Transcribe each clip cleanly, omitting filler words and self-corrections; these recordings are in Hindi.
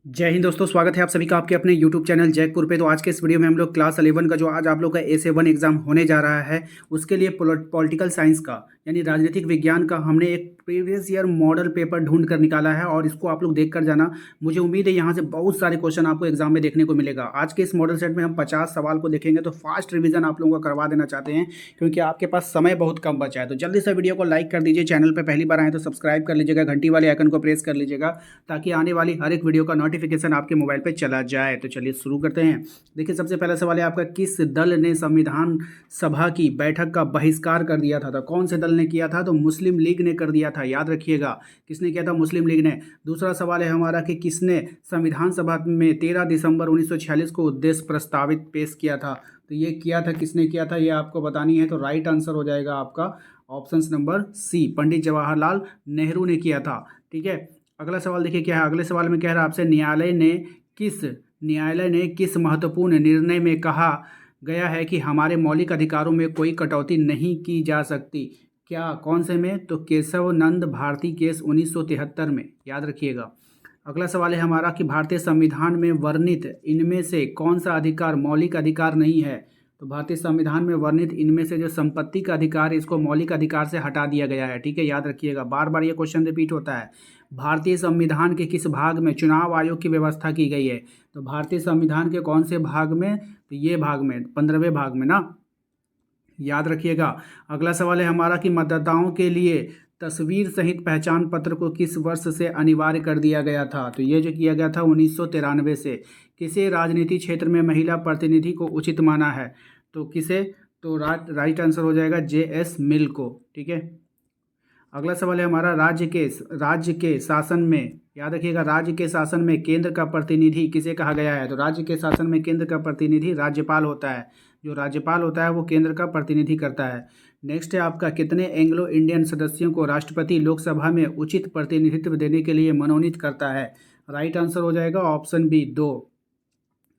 जय हिंद दोस्तों, स्वागत है आप सभी का आपके अपने YouTube चैनल जैकपुर पे। तो आज के इस वीडियो में हम लोग क्लास 11 का जो आज आप लोग का A7 एग्जाम होने जा रहा है उसके लिए पॉलिटिकल साइंस का यानी राजनीतिक विज्ञान का हमने एक प्रीवियस ईयर मॉडल पेपर ढूंढ कर निकाला है और इसको आप लोग देख कर जाना। मुझे उम्मीद है यहाँ से बहुत सारे क्वेश्चन आपको एग्जाम में देखने को मिलेगा। आज के इस मॉडल सेट में हम 50 सवाल को देखेंगे, तो फास्ट रिवीजन आप लोगों का करवा देना चाहते हैं क्योंकि आपके पास समय बहुत कम बचा है। तो जल्दी से वीडियो को लाइक कर दीजिए, चैनल पर पहली बार आए तो सब्सक्राइब कर लीजिएगा, घंटी वाले आइकन को प्रेस कर लीजिएगा ताकि आने वाली हर एक वीडियो का नोटिफिकेशन आपके मोबाइल पे चला जाए। तो चलिए शुरू करते हैं। देखिए, सबसे पहला सवाल है आपका, किस दल ने संविधान सभा की बैठक का बहिष्कार कर दिया था? तो कौन से दल ने किया था? तो मुस्लिम लीग ने कर दिया था, याद रखिएगा। किसने किया था? मुस्लिम लीग ने। दूसरा सवाल है हमारा कि किसने संविधान सभा में 13 दिसंबर 1946 को उद्देश्य प्रस्तावित पेश किया था? तो ये किया था, किसने किया था, ये आपको बतानी है। तो राइट आंसर हो जाएगा आपका option number C, Pandit Jawaharlal Nehru ने किया था। ठीक है, अगला सवाल देखिए क्या है। अगले सवाल में कह रहा है आपसे, न्यायालय ने किस महत्वपूर्ण निर्णय में कहा गया है कि हमारे मौलिक अधिकारों में कोई कटौती नहीं की जा सकती? क्या, कौन से में? तो केशव नंद भारती केस 1973 में, याद रखिएगा। अगला सवाल है हमारा कि भारतीय संविधान में वर्णित इनमें से कौन सा अधिकार मौलिक अधिकार नहीं है? तो भारतीय संविधान में वर्णित इनमें से जो संपत्ति का अधिकार है, इसको मौलिक अधिकार से हटा दिया गया है। ठीक है, याद रखिएगा, बार बार ये क्वेश्चन रिपीट होता है। भारतीय संविधान के किस भाग में चुनाव आयोग की व्यवस्था की गई है? तो भारतीय संविधान के कौन से भाग में? तो ये भाग में, 15वें भाग में ना, याद रखिएगा। अगला सवाल है हमारा कि मतदाताओं के लिए तस्वीर सहित पहचान पत्र को किस वर्ष से अनिवार्य कर दिया गया था? तो ये जो किया गया था 1993 से। किसे राजनीति क्षेत्र में महिला प्रतिनिधि को उचित माना है? तो किसे? तो राइट आंसर हो जाएगा JS मिल को। ठीक है, अगला सवाल है हमारा, राज्य के शासन में, याद रखिएगा, राज्य के शासन में केंद्र का प्रतिनिधि किसे कहा गया है? तो राज्य के शासन में केंद्र का प्रतिनिधि राज्यपाल होता है। जो राज्यपाल होता है वो केंद्र का प्रतिनिधि करता है। नेक्स्ट है आपका, कितने एंग्लो इंडियन सदस्यों को राष्ट्रपति लोकसभा में उचित प्रतिनिधित्व देने के लिए मनोनीत करता है? राइट आंसर हो जाएगा ऑप्शन बी, 2।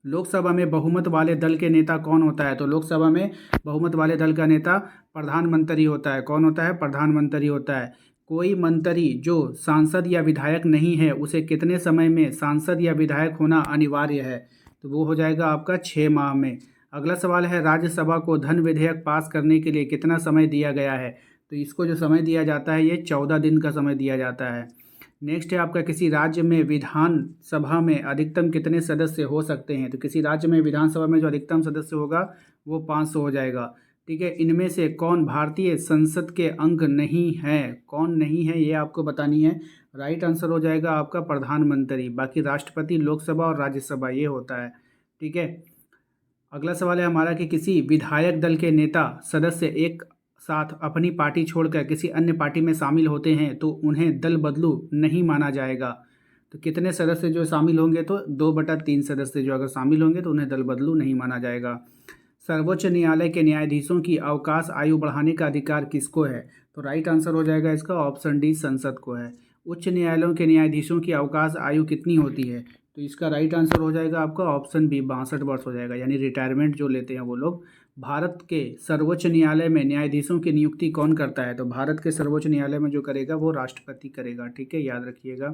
लोकसभा में बहुमत वाले दल के नेता कौन होता है? तो लोकसभा में बहुमत वाले दल का नेता प्रधानमंत्री होता है। कौन होता है? प्रधानमंत्री होता है। कोई मंत्री जो सांसद या विधायक नहीं है उसे कितने समय में सांसद या विधायक होना अनिवार्य है? तो वो हो जाएगा आपका 6 माह में। अगला सवाल है, राज्यसभा को धन विधेयक पास करने के लिए कितना समय दिया गया है? तो इसको जो समय दिया जाता है, ये 14 दिन का समय दिया जाता है। नेक्स्ट है आपका, किसी राज्य में विधानसभा में अधिकतम कितने सदस्य हो सकते हैं? तो किसी राज्य में विधानसभा में जो अधिकतम सदस्य होगा वो 500 हो जाएगा। ठीक है, इनमें से कौन भारतीय संसद के अंग नहीं है? कौन नहीं है ये आपको बतानी है। राइट आंसर हो जाएगा आपका प्रधानमंत्री। बाकी राष्ट्रपति, लोकसभा और राज्यसभा ये होता है। ठीक है, अगला सवाल है हमारा कि किसी विधायक दल के नेता सदस्य एक साथ अपनी पार्टी छोड़कर किसी अन्य पार्टी में शामिल होते हैं तो उन्हें दल बदलू नहीं माना जाएगा। तो कितने सदस्य जो शामिल होंगे? तो 2/3 सदस्य जो अगर शामिल होंगे तो उन्हें दल बदलू नहीं माना जाएगा। सर्वोच्च न्यायालय के न्यायाधीशों की अवकाश आयु बढ़ाने का अधिकार किसको है? तो राइट आंसर हो जाएगा इसका ऑप्शन डी, संसद को है। उच्च न्यायालयों के न्यायाधीशों की अवकाश आयु कितनी होती है? तो इसका राइट आंसर हो जाएगा आपका ऑप्शन बी, 62 वर्ष हो जाएगा, यानी रिटायरमेंट जो लेते हैं वो लोग। भारत के सर्वोच्च न्यायालय में न्यायाधीशों की नियुक्ति कौन करता है? तो भारत के सर्वोच्च न्यायालय में जो करेगा वो राष्ट्रपति करेगा। ठीक है, याद रखिएगा।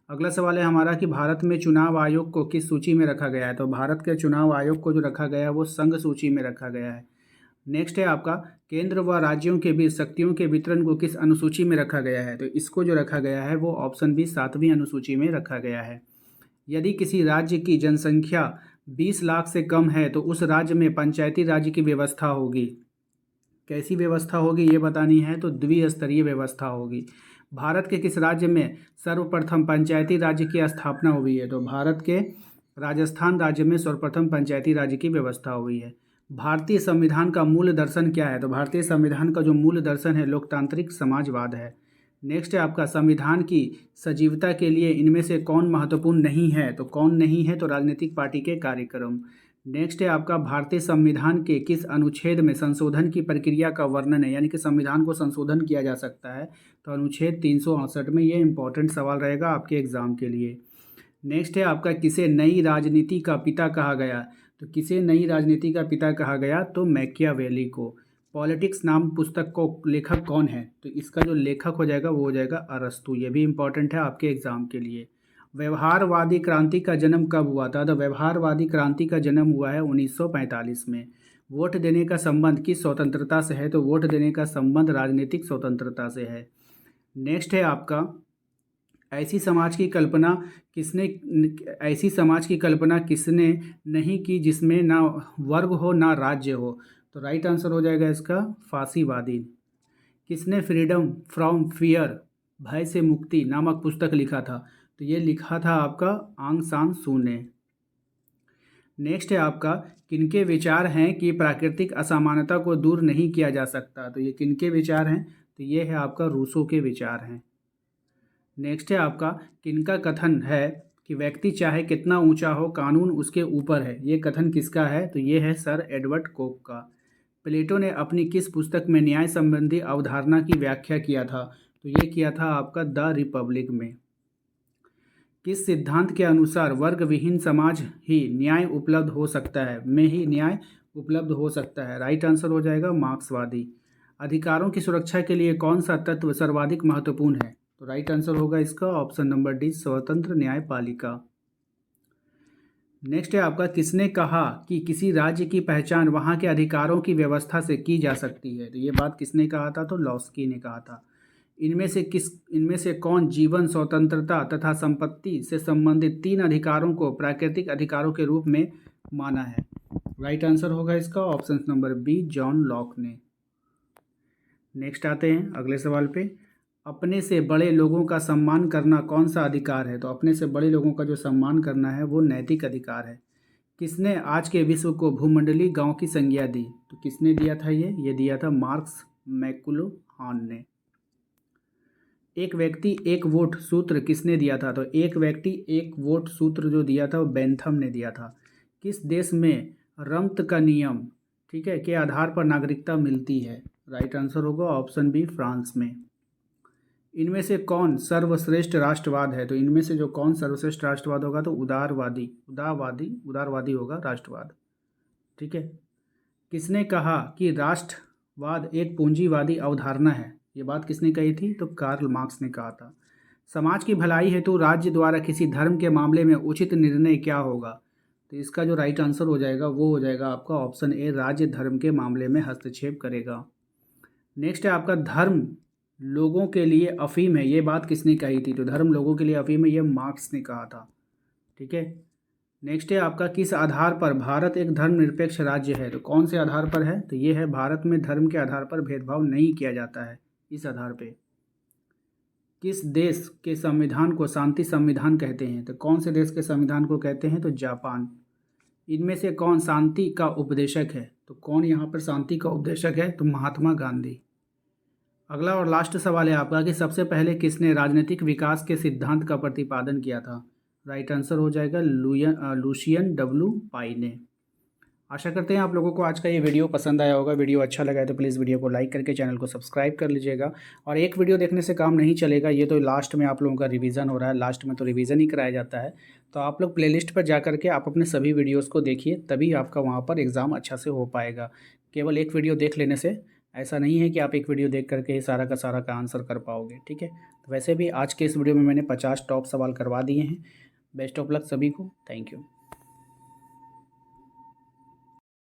अगला सवाल है हमारा कि भारत में चुनाव आयोग को किस सूची में रखा गया है? तो भारत के चुनाव आयोग को जो रखा गया है वो संघ सूची में रखा गया है। नेक्स्ट है आपका, केंद्र व राज्यों के बीच शक्तियों के वितरण को किस अनुसूची में रखा गया है? तो इसको जो रखा गया है वो ऑप्शन बी, 7वीं अनुसूची में रखा गया है। यदि किसी राज्य की जनसंख्या 20 लाख से कम है तो उस राज्य में पंचायती राज्य की व्यवस्था होगी। कैसी व्यवस्था होगी ये बतानी है, तो द्विस्तरीय व्यवस्था होगी। भारत के किस राज्य में सर्वप्रथम पंचायती राज्य की स्थापना हुई है? तो भारत के राजस्थान राज्य में सर्वप्रथम पंचायती राज्य की व्यवस्था हुई है। भारतीय संविधान का मूल दर्शन क्या है? तो भारतीय संविधान का जो मूल दर्शन है लोकतांत्रिक समाजवाद है। नेक्स्ट है आपका, संविधान की सजीवता के लिए इनमें से कौन महत्वपूर्ण नहीं है? तो कौन नहीं है? तो राजनीतिक पार्टी के कार्यक्रम। नेक्स्ट है आपका, भारतीय संविधान के किस अनुच्छेद में संशोधन की प्रक्रिया का वर्णन है, यानी कि संविधान को संशोधन किया जा सकता है? तो अनुच्छेद 368 में। ये इंपॉर्टेंट सवाल रहेगा आपके एग्जाम के लिए। नेक्स्ट है आपका, किसे नई राजनीति का पिता कहा गया? तो किसे नई राजनीति का पिता कहा गया? तो मैकियावेली को। पॉलिटिक्स नाम पुस्तक को लेखक कौन है? तो इसका जो लेखक हो जाएगा वो हो जाएगा अरस्तू। ये भी इंपॉर्टेंट है आपके एग्जाम के लिए। व्यवहारवादी क्रांति का जन्म कब हुआ था? तो व्यवहारवादी क्रांति का जन्म हुआ है 1945 में। वोट देने का संबंध किस स्वतंत्रता से है? तो वोट देने का संबंध राजनीतिक स्वतंत्रता से है। नेक्स्ट है आपका, ऐसी समाज की कल्पना किसने नहीं की जिसमें ना वर्ग हो ना राज्य हो? तो राइट आंसर हो जाएगा इसका फांसीवादी। किसने फ्रीडम फ्रॉम फियर, भय से मुक्ति नामक पुस्तक लिखा था? तो ये लिखा था आपका आंग सान सू ने। नेक्स्ट है आपका, किनके विचार हैं कि प्राकृतिक असमानता को दूर नहीं किया जा सकता? तो ये किनके विचार हैं? तो ये है आपका रूसो के विचार हैं। नेक्स्ट है आपका, किनका कथन है कि व्यक्ति चाहे कितना ऊंचा हो कानून उसके ऊपर है? ये कथन किसका है? तो ये है सर एडवर्ड कोक का। प्लेटो ने अपनी किस पुस्तक में न्याय संबंधी अवधारणा की व्याख्या किया था? तो ये किया था आपका द रिपब्लिक में। किस सिद्धांत के अनुसार वर्ग विहीन समाज ही न्याय उपलब्ध हो सकता है राइट आंसर हो जाएगा मार्क्सवादी। अधिकारों की सुरक्षा के लिए कौन सा तत्व सर्वाधिक महत्वपूर्ण है? तो राइट आंसर होगा इसका ऑप्शन नंबर डी, स्वतंत्र न्यायपालिका। नेक्स्ट है आपका, किसने कहा कि किसी राज्य की पहचान वहाँ के अधिकारों की व्यवस्था से की जा सकती है? तो ये बात किसने कहा था? तो लॉस्की ने कहा था। इनमें से कौन जीवन, स्वतंत्रता तथा संपत्ति से संबंधित 3 अधिकारों को प्राकृतिक अधिकारों के रूप में माना है? राइट आंसर होगा इसका option number B, John Locke ने। नेक्स्ट आते हैं अगले सवाल पे, अपने से बड़े लोगों का सम्मान करना कौन सा अधिकार है? तो अपने से बड़े लोगों का जो सम्मान करना है वो नैतिक अधिकार है। किसने आज के विश्व को भूमंडलीय गांव की संज्ञा दी? तो किसने दिया था? ये दिया था मार्क्स मैक्लुहान ने। एक व्यक्ति एक वोट सूत्र किसने दिया था? तो एक व्यक्ति एक वोट सूत्र जो दिया था वो बेंथम ने दिया था। किस देश में रम्त का नियम, ठीक है, के आधार पर नागरिकता मिलती है? राइट आंसर होगा ऑप्शन बी, फ्रांस में। इनमें से कौन सर्वश्रेष्ठ राष्ट्रवाद है? तो इनमें से जो कौन सर्वश्रेष्ठ राष्ट्रवाद होगा? तो उदारवादी होगा राष्ट्रवाद, ठीक है। किसने कहा कि राष्ट्रवाद एक पूंजीवादी अवधारणा है? ये बात किसने कही थी? तो कार्ल मार्क्स ने कहा था। समाज की भलाई हेतु राज्य द्वारा किसी धर्म के मामले में उचित निर्णय क्या होगा? तो इसका जो राइट आंसर हो जाएगा वो हो जाएगा आपका ऑप्शन ए, राज्य धर्म के मामले में हस्तक्षेप करेगा। नेक्स्ट है आपका, धर्म लोगों के लिए अफीम है, ये बात किसने कही थी? तो धर्म लोगों के लिए अफीम है, ये मार्क्स ने कहा था, ठीक है। नेक्स्ट है आपका, किस आधार पर भारत एक धर्मनिरपेक्ष राज्य है? तो कौन से आधार पर है? तो ये है, भारत में धर्म के आधार पर भेदभाव नहीं किया जाता है, इस आधार पे। किस देश के संविधान को शांति संविधान कहते हैं? तो कौन से देश के संविधान को कहते हैं? तो जापान। इनमें से कौन शांति का उपदेशक है? तो कौन यहाँ पर शांति का उपदेशक है? तो महात्मा गांधी। अगला और लास्ट सवाल है आपका कि सबसे पहले किसने राजनीतिक विकास के सिद्धांत का प्रतिपादन किया था? राइट आंसर हो जाएगा लुशियन डब्ल्यू पाई ने। आशा करते हैं आप लोगों को आज का ये वीडियो पसंद आया होगा। वीडियो अच्छा लगा है तो प्लीज़ वीडियो को लाइक करके चैनल को सब्सक्राइब कर लीजिएगा। और एक वीडियो देखने से काम नहीं चलेगा, ये तो लास्ट में आप लोगों का रिवीजन हो रहा है, लास्ट में तो रिवीजन ही कराया जाता है। तो आप लोग प्लेलिस्ट पर जा करके आप अपने सभी वीडियोज़ को देखिए, तभी आपका वहाँ पर एग्ज़ाम अच्छा से हो पाएगा। केवल एक वीडियो देख लेने से ऐसा नहीं है कि आप एक वीडियो देख करके सारा का आंसर कर पाओगे, ठीक है। तो वैसे भी आज के इस वीडियो में मैंने 50 टॉप सवाल करवा दिए हैं। बेस्ट ऑफ लक सभी को, थैंक यू।